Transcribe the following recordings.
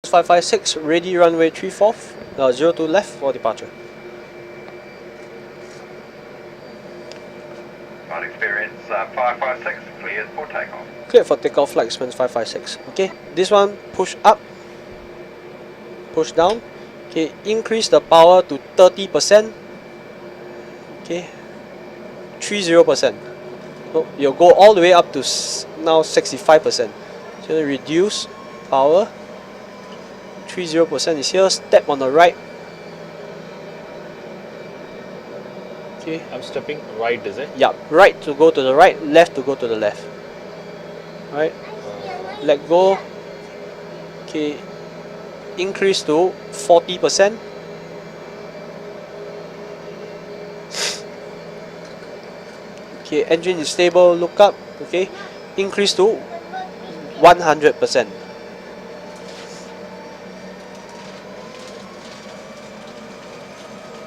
556, ready runway 34, 02 left for departure. On experience 556, cleared for takeoff. Cleared for takeoff, flight expense 556. Okay, this one push up, push down. Okay, increase the power to 30%. Okay, 30%. So you'll go all the way up to now 65%. So reduce power. 30% is here. Step on the right. Okay. I'm stepping right, is it? Yeah, right to go to the right, left to go to the left. Right. Let go. Okay. Increase to 40%. Okay, engine is stable, look up. Okay, increase to 100%.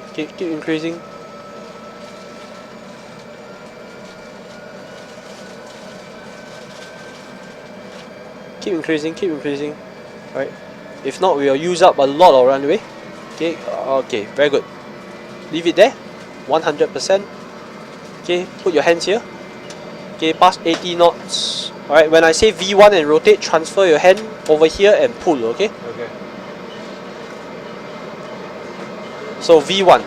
Okay, keep increasing. Keep increasing, keep increasing. Right. If not, we will use up a lot of runway. Okay, okay, very good. Leave it there, 100%. Okay, put your hands here. Okay, past 80 knots. Alright, when I say V1 and rotate, transfer your hand over here and pull, okay? Okay. So V1,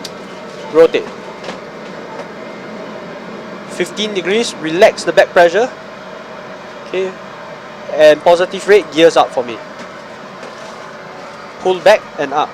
rotate. 15 degrees, relax the back pressure. Okay, and positive rate, gears up for me. Pull back and up.